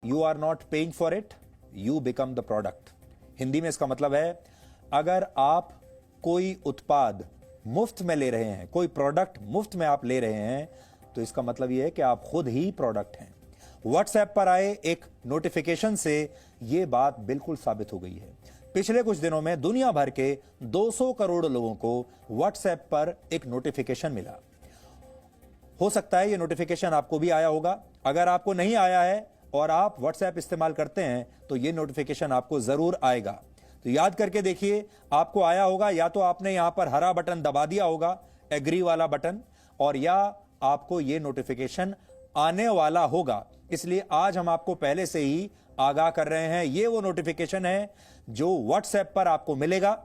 You are not paying for it, you become the product. Hindi में इसका मतलब है, अगर आप कोई उत्पाद मुफ्त में ले रहे हैं, कोई प्रोडक्ट मुफ्त में आप ले रहे हैं, तो इसका मतलब यह है कि आप खुद ही प्रोडक्ट हैं। व्हाट्सएप पर आए एक नोटिफिकेशन से यह बात बिल्कुल साबित हो गई है। पिछले कुछ दिनों में दुनिया भर के 200 करोड़ लोगों को व्हाट्सएप पर एक नोटिफिकेशन मिला। हो सकता है यह नोटिफिकेशन आपको भी आया होगा। अगर आपको नहीं आया है और आप व्हाट्सएप इस्तेमाल करते हैं तो यह नोटिफिकेशन आपको जरूर आएगा। तो याद करके देखिए, आपको आया होगा, या तो आपने यहां पर हरा बटन दबा दिया होगा, एग्री वाला बटन, और या आपको यह नोटिफिकेशन आने वाला होगा। इसलिए आज हम आपको पहले से ही आगाह कर रहे हैं। यह वो नोटिफिकेशन है जो व्हाट्सएप पर आपको मिलेगा।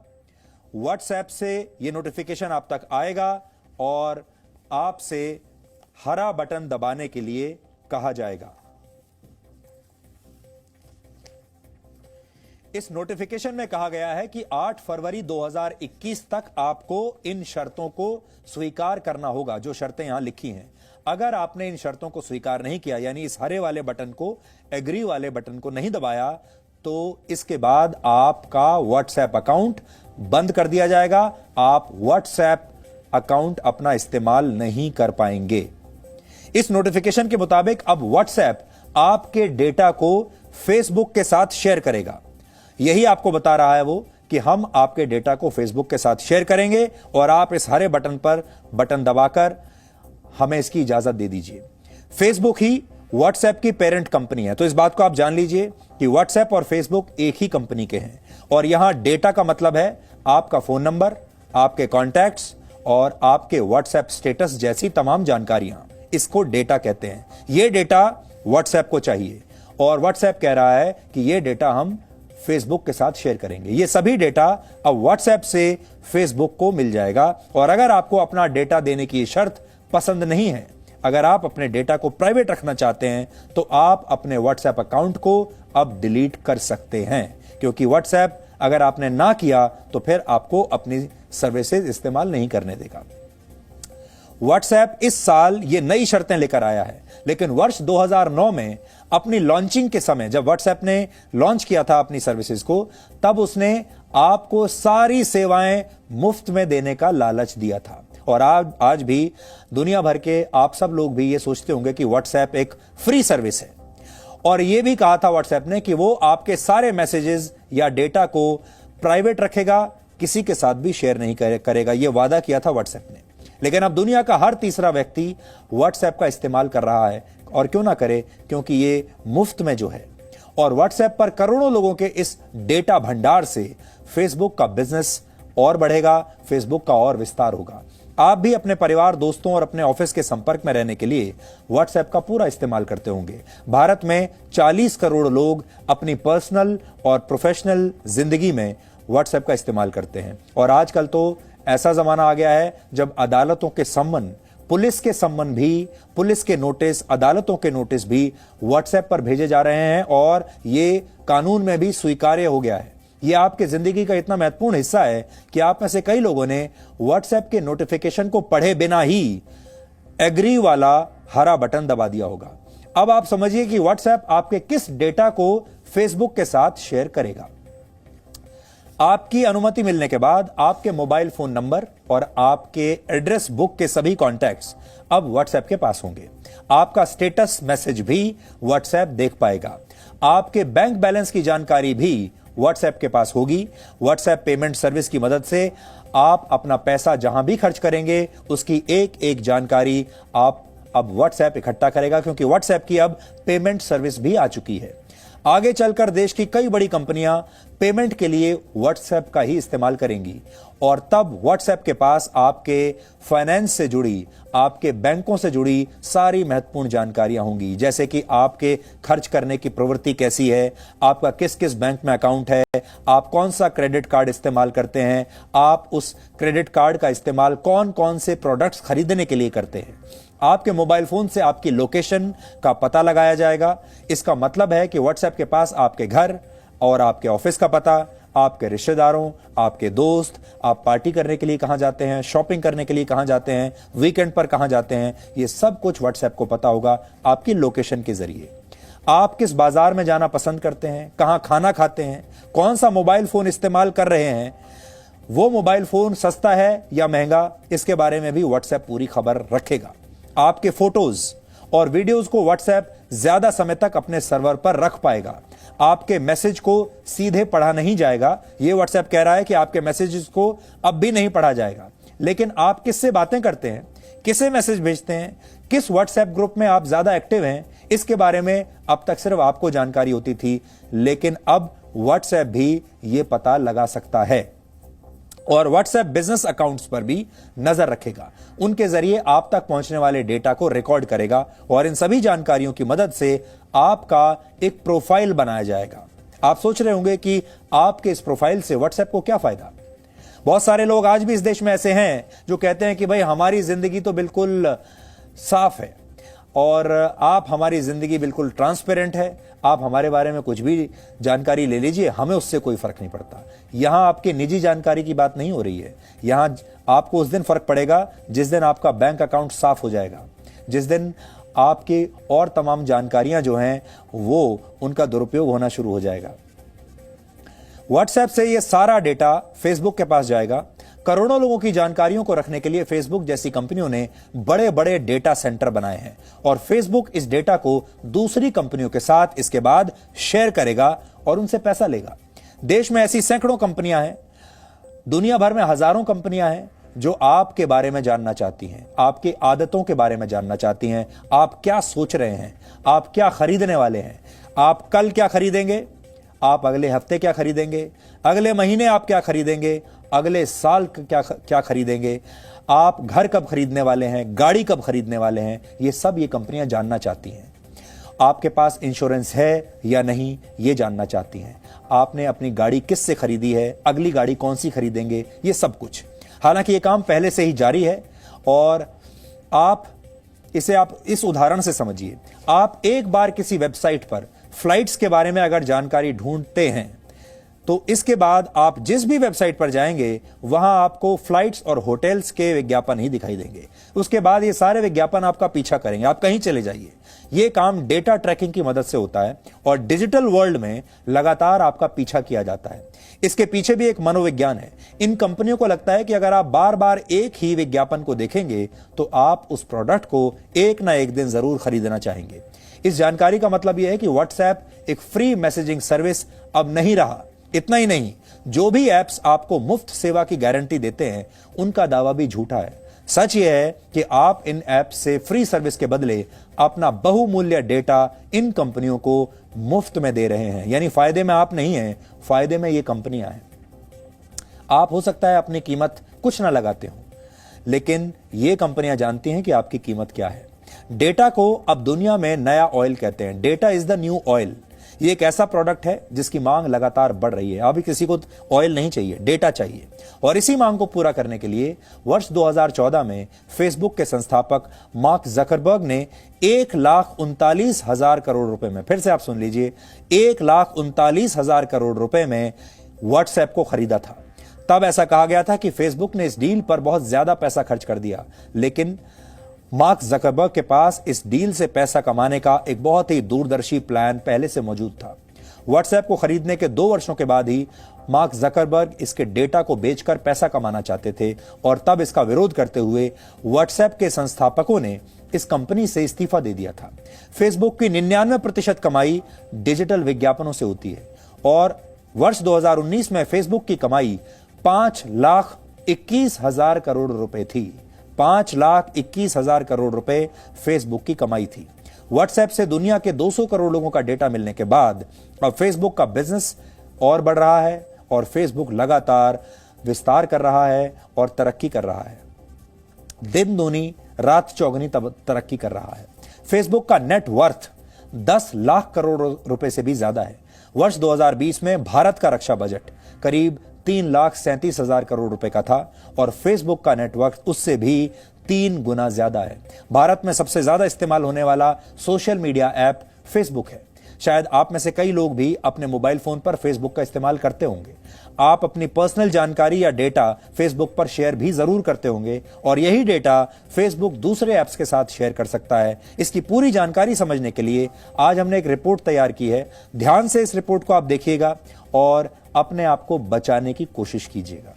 व्हाट्सएप से यह नोटिफिकेशन आप तक आएगा और आपसे हरा बटन दबाने के लिए कहा जाएगा। इस नोटिफिकेशन में कहा गया है कि 8 फरवरी 2021 तक आपको इन शर्तों को स्वीकार करना होगा, जो शर्तें यहां लिखी हैं। अगर आपने इन शर्तों को स्वीकार नहीं किया, यानी इस हरे वाले बटन को, एग्री वाले बटन को नहीं दबाया, तो इसके बाद आपका व्हाट्सएप अकाउंट बंद कर दिया जाएगा। आप व्हाट्सएप अकाउंट अपना इस्तेमाल नहीं कर पाएंगे। इस नोटिफिकेशन के मुताबिक अब व्हाट्सएप आपके डेटा को फेसबुक के साथ शेयर करेगा। यही आपको बता रहा है वो कि हम आपके डेटा को फेसबुक के साथ शेयर करेंगे और आप इस हरे बटन पर बटन दबाकर हमें इसकी इजाजत दे दीजिए। फेसबुक ही व्हाट्सएप की पेरेंट कंपनी है, तो इस बात को आप जान लीजिए कि व्हाट्सएप और फेसबुक एक ही कंपनी के हैं। और यहां डेटा का मतलब है आपका फोन नंबर, आपके कॉन्टैक्ट्स और आपके व्हाट्सएप स्टेटस जैसी तमाम जानकारियां, इसको डेटा कहते हैं। यह डेटा व्हाट्सएप को चाहिए और व्हाट्सएप कह रहा है कि यह डेटा हम फेसबुक के साथ शेयर करेंगे। यह सभी डेटा अब व्हाट्सएप से फेसबुक को मिल जाएगा। और अगर आपको अपना डेटा देने की शर्त पसंद नहीं है, अगर आप अपने डेटा को प्राइवेट रखना चाहते हैं, तो आप अपने व्हाट्सएप अकाउंट को अब डिलीट कर सकते हैं, क्योंकि व्हाट्सएप अगर आपने ना किया तो फिर आपको अपनी सर्विसेज इस्तेमाल नहीं करने देगा। व्हाट्सएप इस साल ये नई शर्तें लेकर आया है, लेकिन वर्ष 2009 में अपनी लॉन्चिंग के समय, जब व्हाट्सएप ने लॉन्च किया था अपनी सर्विसेज को, तब उसने आपको सारी सेवाएं मुफ्त में देने का लालच दिया था। और आज भी दुनिया भर के आप सब लोग भी ये सोचते होंगे कि व्हाट्सएप एक फ्री सर्विस है। और यह भी कहा था व्हाट्सएप ने कि वो आपके सारे मैसेजेस या डेटा को प्राइवेट रखेगा, किसी के साथ भी शेयर नहीं करेगा। यह वादा किया था व्हाट्सएप ने। लेकिन अब दुनिया का हर तीसरा व्यक्ति व्हाट्सएप का इस्तेमाल कर रहा है, और क्यों ना करे, क्योंकि ये मुफ्त में जो है। और व्हाट्सएप पर करोड़ों लोगों के इस डेटा भंडार से फेसबुक का बिजनेस और बढ़ेगा, फेसबुक का और विस्तार होगा। आप भी अपने परिवार, दोस्तों और अपने ऑफिस के संपर्क में रहने के लिए व्हाट्सएप का पूरा इस्तेमाल करते होंगे। भारत में 40 करोड़ लोग अपनी पर्सनल और प्रोफेशनल जिंदगी में व्हाट्सएप का इस्तेमाल करते हैं। और आजकल तो ऐसा जमाना आ गया है जब अदालतों के सम्मन, पुलिस के सम्मन भी, पुलिस के नोटिस, अदालतों के नोटिस भी व्हाट्सएप पर भेजे जा रहे हैं, और ये कानून में भी स्वीकार्य हो गया है। यह आपके जिंदगी का इतना महत्वपूर्ण हिस्सा है कि आप में से कई लोगों ने व्हाट्सएप के नोटिफिकेशन को पढ़े बिना ही एग्री वाला हरा बटन दबा दिया होगा। अब आप समझिए कि व्हाट्सएप आपके किस डेटा को फेसबुक के साथ शेयर करेगा। आपकी अनुमति मिलने के बाद आपके मोबाइल फोन नंबर और आपके एड्रेस बुक के सभी कॉन्टैक्ट्स अब व्हाट्सएप के पास होंगे। आपका स्टेटस मैसेज भी व्हाट्सएप देख पाएगा। आपके बैंक बैलेंस की जानकारी भी व्हाट्सएप के पास होगी। व्हाट्सएप पेमेंट सर्विस की मदद से आप अपना पैसा जहां भी खर्च करेंगे, उसकी एक एक जानकारी आप अब व्हाट्सएप इकट्ठा करेगा, क्योंकि व्हाट्सएप की अब पेमेंट सर्विस भी आ चुकी है। आगे चलकर देश की कई बड़ी कंपनियां पेमेंट के लिए व्हाट्सएप का ही इस्तेमाल करेंगी, और तब व्हाट्सएप के पास आपके फाइनेंस से जुड़ी, आपके बैंकों से जुड़ी सारी महत्वपूर्ण जानकारियां होंगी, जैसे कि आपके खर्च करने की प्रवृत्ति कैसी है, आपका किस किस बैंक में अकाउंट है, आप कौन सा क्रेडिट कार्ड इस्तेमाल करते हैं, आप उस क्रेडिट कार्ड का इस्तेमाल कौन कौन से प्रोडक्ट्स खरीदने के लिए करते हैं। आपके मोबाइल फोन से आपकी लोकेशन का पता लगाया जाएगा। इसका मतलब है कि व्हाट्सएप के पास आपके घर और आपके ऑफिस का पता, आपके रिश्तेदारों, आपके दोस्त, आप पार्टी करने के लिए कहां जाते हैं, शॉपिंग करने के लिए कहां जाते हैं, वीकेंड पर कहां जाते हैं, ये सब कुछ व्हाट्सएप को पता होगा आपकी लोकेशन के जरिए। आप किस बाजार में जाना पसंद करते हैं, कहां खाना खाते हैं, कौन सा मोबाइल फोन इस्तेमाल कर रहे हैं, वो मोबाइल फोन सस्ता है या महंगा, इसके बारे में भी व्हाट्सएप पूरी खबर रखेगा। आपके फोटोज और वीडियोस को व्हाट्सएप ज्यादा समय तक अपने सर्वर पर रख पाएगा। आपके मैसेज को सीधे पढ़ा नहीं जाएगा। यह व्हाट्सएप कह रहा है कि आपके मैसेजेस को अब भी नहीं पढ़ा जाएगा। लेकिन आप किससे बातें करते हैं, किसे मैसेज भेजते हैं, किस व्हाट्सएप ग्रुप में आप ज्यादा एक्टिव हैं, इसके बारे में अब तक सिर्फ आपको जानकारी होती थी, लेकिन अब व्हाट्सएप भी यह पता लगा सकता है और व्हाट्सएप बिजनेस अकाउंट्स पर भी नजर रखेगा। उनके जरिए आप तक पहुंचने वाले डेटा को रिकॉर्ड करेगा और इन सभी जानकारियों की मदद से आपका एक प्रोफाइल बनाया जाएगा। आप सोच रहे होंगे कि आपके इस प्रोफाइल से व्हाट्सएप को क्या फायदा। बहुत सारे लोग आज भी इस देश में ऐसे हैं जो कहते हैं कि भाई हमारी जिंदगी तो बिल्कुल साफ है और आप हमारी जिंदगी बिल्कुल ट्रांसपेरेंट है, आप हमारे बारे में कुछ भी जानकारी ले लीजिए, हमें उससे कोई फर्क नहीं पड़ता। यहां आपके निजी जानकारी की बात नहीं हो रही है। यहां आपको उस दिन फर्क पड़ेगा जिस दिन आपका बैंक अकाउंट साफ हो जाएगा, जिस दिन आपकी और तमाम जानकारियां जो हैं वो उनका दुरुपयोग होना शुरू हो जाएगा। व्हाट्सएप से ये सारा डेटा फेसबुक के पास जाएगा। करोड़ों लोगों की जानकारियों को रखने के लिए फेसबुक जैसी कंपनियों ने बड़े बड़े डेटा सेंटर बनाए हैं और फेसबुक इस डेटा को दूसरी कंपनियों के साथ इसके बाद शेयर करेगा और उनसे पैसा लेगा। देश में ऐसी सैकड़ों कंपनियां हैं, दुनिया भर में हजारों कंपनियां हैं जो आपके बारे में जानना चाहती हैं, आपकी आदतों के बारे में जानना चाहती हैं, आप क्या सोच रहे हैं, आप क्या खरीदने वाले हैं, आप कल क्या खरीदेंगे, आप अगले हफ्ते क्या खरीदेंगे, अगले महीने आप क्या खरीदेंगे, अगले साल क्या खरीदेंगे, आप घर कब खरीदने वाले हैं, गाड़ी कब खरीदने वाले हैं, ये सब ये कंपनियां जानना चाहती हैं। आपके पास इंश्योरेंस है या नहीं ये जानना चाहती हैं। आपने अपनी गाड़ी किससे खरीदी है, अगली गाड़ी कौन सी खरीदेंगे, ये सब कुछ। हालांकि ये काम पहले से ही जारी है और आप इस उदाहरण से समझिए। आप एक बार किसी वेबसाइट पर फ्लाइट्स के बारे में अगर जानकारी ढूंढते हैं तो इसके बाद आप जिस भी वेबसाइट पर जाएंगे वहां आपको फ्लाइट्स और होटल्स के विज्ञापन ही दिखाई देंगे। उसके बाद ये सारे विज्ञापन आपका पीछा करेंगे, आप कहीं चले जाइए। ये काम डेटा ट्रैकिंग की मदद से होता है और डिजिटल वर्ल्ड में लगातार आपका पीछा किया जाता है। इसके पीछे भी एक मनोविज्ञान है। इन कंपनियों को लगता है कि अगर आप बार बार एक ही विज्ञापन को देखेंगे तो आप उस प्रोडक्ट को एक ना एक दिन जरूर खरीदना चाहेंगे। इस जानकारी का मतलब यह है कि व्हाट्सएप एक फ्री मैसेजिंग सर्विस अब नहीं रहा। इतना ही नहीं, जो भी एप्स आपको मुफ्त सेवा की गारंटी देते हैं उनका दावा भी झूठा है। सच यह है कि आप इन ऐप्स से फ्री सर्विस के बदले अपना बहुमूल्य डेटा इन कंपनियों को मुफ्त में दे रहे हैं। यानी फायदे में आप नहीं हैं, फायदे में ये कंपनियां हैं। आप हो सकता है अपनी कीमत कुछ ना लगाते हो, लेकिन ये कंपनियां जानती हैं कि आपकी कीमत क्या है। डेटा को अब दुनिया में नया ऑयल कहते हैं। Data is the new oil. ये एक ऐसा प्रोडक्ट है जिसकी मांग लगातार बढ़ रही है। अभी किसी को ऑयल नहीं चाहिए, डेटा चाहिए। और इसी मांग को पूरा करने के लिए वर्ष 2014 में फेसबुक के संस्थापक मार्क जकरबर्ग ने 1,39,000 करोड़ रुपए में, फिर से आप सुन लीजिए, 1,39,000 करोड़ रुपए में व्हाट्सएप को खरीदा था। तब ऐसा कहा गया था कि फेसबुक ने इस डील पर बहुत ज्यादा पैसा खर्च कर दिया, लेकिन मार्क जकरबर्ग के पास इस डील से पैसा कमाने का एक बहुत ही दूरदर्शी प्लान पहले से मौजूद था। व्हाट्सएप को खरीदने के 2 वर्षों के बाद ही मार्क जकरबर्ग इसके डेटा को बेचकर पैसा कमाना चाहते थे और तब इसका विरोध करते हुए व्हाट्सएप के संस्थापकों ने इस कंपनी से इस्तीफा दे दिया था। फेसबुक की 99% कमाई डिजिटल विज्ञापनों से होती है और वर्ष 2019 में फेसबुक की कमाई 5,21,000 करोड़ रुपए थी। 5,21,000 करोड़ रुपए फेसबुक की कमाई थी। व्हाट्सएप से दुनिया के 200 करोड़ लोगों का डेटा मिलने के बाद अब फेसबुक का बिजनेस और बढ़ रहा है और फेसबुक लगातार विस्तार कर रहा है और तरक्की कर रहा है। दिन दूनी रात चौगनी तरक्की कर रहा है। फेसबुक का नेट वर्थ 10 लाख करोड़ रुपए से भी ज्यादा है। वर्ष 2020 में भारत का रक्षा बजट करीब 3,37,000 करोड़ रुपए का था और फेसबुक का नेटवर्क उससे भी 3 गुना ज्यादा है। भारत में सबसे ज्यादा इस्तेमाल होने वाला सोशल मीडिया ऐप फेसबुक है। शायद आप में से कई लोग भी अपने मोबाइल फोन पर फेसबुक का इस्तेमाल करते होंगे। आप अपनी पर्सनल जानकारी या डेटा फेसबुक पर शेयर भी जरूर करते होंगे और यही डेटा फेसबुक दूसरे ऐप्स के साथ शेयर कर सकता है। इसकी पूरी जानकारी समझने के लिए आज हमने एक रिपोर्ट तैयार की है। ध्यान से इस रिपोर्ट को आप देखिएगा और अपने आप को बचाने की कोशिश कीजिएगा।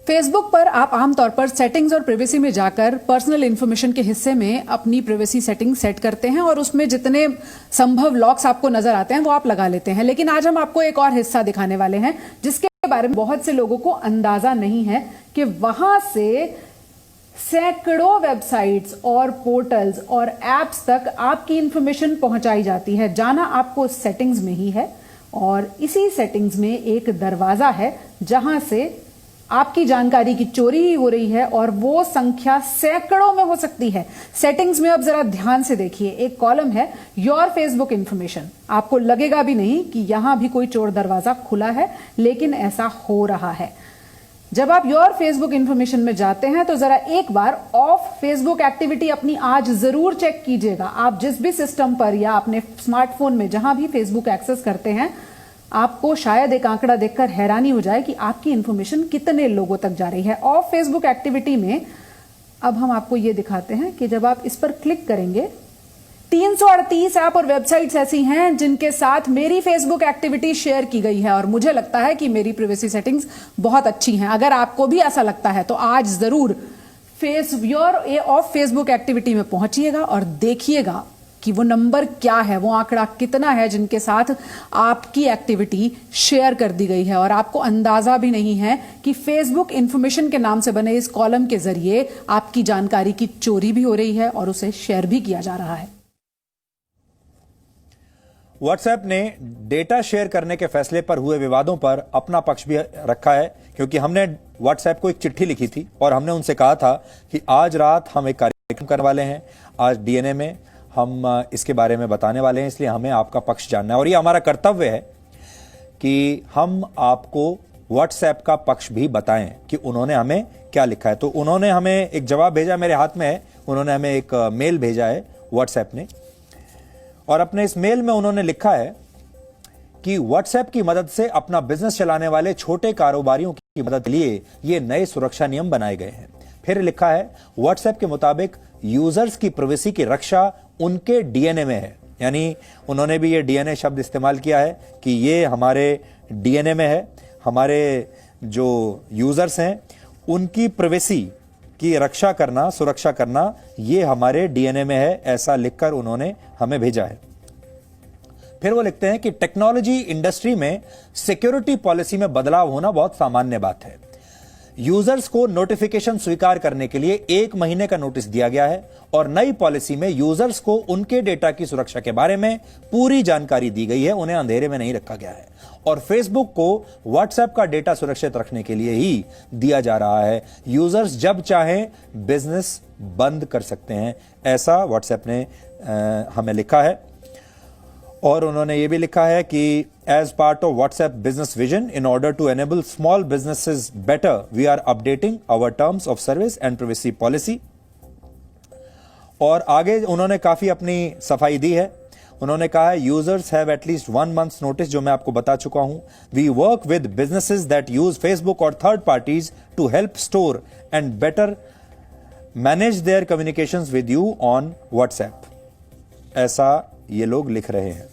फेसबुक पर आप आमतौर पर सेटिंग्स और प्राइवेसी में जाकर पर्सनल इंफॉर्मेशन के हिस्से में अपनी प्राइवेसी सेटिंग सेट करते हैं और उसमें जितने संभव लॉक्स आपको नजर आते हैं वो आप लगा लेते हैं। लेकिन आज हम आपको एक और हिस्सा दिखाने वाले हैं जिसके बारे में बहुत से लोगों को अंदाजा नहीं है कि वहां से सैकड़ों वेबसाइट्स और पोर्टल्स और एप्स तक आपकी इंफॉर्मेशन पहुंचाई जाती है। जाना आपको सेटिंग्स में ही है और इसी सेटिंग्स में एक दरवाजा है जहां से आपकी जानकारी की चोरी हो रही है और वो संख्या सैकड़ों में हो सकती है। सेटिंग्स में अब जरा ध्यान से देखिए, एक कॉलम है योर फेसबुक इंफॉर्मेशन। आपको लगेगा भी नहीं कि यहां भी कोई चोर दरवाजा खुला है, लेकिन ऐसा हो रहा है। जब आप योर फेसबुक इंफॉर्मेशन में जाते हैं तो जरा एक बार ऑफ फेसबुक एक्टिविटी अपनी आज जरूर चेक कीजिएगा। आप जिस भी सिस्टम पर या अपने स्मार्टफोन में जहां भी फेसबुक एक्सेस करते हैं, आपको शायद एक आंकड़ा देखकर हैरानी हो जाए कि आपकी इंफॉर्मेशन कितने लोगों तक जा रही है। ऑफ फेसबुक एक्टिविटी में अब हम आपको यह दिखाते हैं कि जब आप इस पर क्लिक करेंगे 338 ऐप और वेबसाइट्स ऐसी हैं जिनके साथ मेरी फेसबुक एक्टिविटी शेयर की गई है और मुझे लगता है कि मेरी प्राइवेसी सेटिंग्स बहुत अच्छी हैं। अगर आपको भी ऐसा लगता है तो आज जरूर योर ऑफ फेसबुक एक्टिविटी में पहुंचिएगा और देखिएगा कि वो नंबर क्या है, वो आंकड़ा कितना है जिनके साथ आपकी एक्टिविटी शेयर कर दी गई है। और आपको अंदाजा भी नहीं है कि फेसबुक इंफॉर्मेशन के नाम से बने इस कॉलम के जरिए आपकी जानकारी की चोरी भी हो रही है और उसे शेयर भी किया जा रहा है। व्हाट्सएप ने डेटा शेयर करने के फैसले पर हुए विवादों पर अपना पक्ष भी रखा है, क्योंकि हमने व्हाट्सएप को एक चिट्ठी लिखी थी और हमने उनसे कहा था कि आज रात हम एक कार्यक्रम करने वाले हैं, आज डीएनए में हम इसके बारे में बताने वाले हैं, इसलिए हमें आपका पक्ष जानना है और ये हमारा कर्तव्य है कि हम आपको व्हाट्सएप का पक्ष भी बताएं कि उन्होंने हमें क्या लिखा है। तो उन्होंने हमें एक जवाब भेजा, मेरे हाथ में है, उन्होंने हमें एक मेल भेजा है व्हाट्सएप ने और अपने इस मेल में उन्होंने लिखा है कि व्हाट्सएप की मदद से अपना बिजनेस चलाने वाले छोटे कारोबारियों की मदद के लिए ये नए सुरक्षा नियम बनाए गए हैं। फिर लिखा है व्हाट्सएप के मुताबिक यूजर्स की प्राइवेसी की रक्षा उनके डीएनए में है। यानी उन्होंने भी ये डीएनए शब्द इस्तेमाल किया है कि ये हमारे डीएनए में है, हमारे जो यूजर्स हैं उनकी प्राइवेसी की रक्षा करना, सुरक्षा करना, ये हमारे डीएनए में है, ऐसा लिखकर उन्होंने हमें भेजा है। फिर वो लिखते हैं कि टेक्नोलॉजी इंडस्ट्री में सिक्योरिटी पॉलिसी में बदलाव होना बहुत सामान्य बात है। यूजर्स को नोटिफिकेशन स्वीकार करने के लिए 1 महीने का नोटिस दिया गया है और नई पॉलिसी में यूजर्स को उनके डेटा की सुरक्षा के बारे में पूरी जानकारी दी गई है, उन्हें अंधेरे में नहीं रखा गया है और फेसबुक को व्हाट्सएप का डेटा सुरक्षित रखने के लिए ही दिया जा रहा है। यूजर्स जब चाहें बिजनेस बंद कर सकते हैं, ऐसा व्हाट्सएप ने हमें लिखा है। और उन्होंने ये भी लिखा है कि as part of WhatsApp business vision in order to enable small businesses better we are updating our terms of service and privacy policy. और आगे उन्होंने काफी अपनी सफाई दी है। उन्होंने कहा है users have at least 1 month's notice, जो मैं आपको बता चुका हूं। We work with businesses that use Facebook और third parties to help store and better manage their communications with you on WhatsApp, ऐसा ये लोग लिख रहे हैं।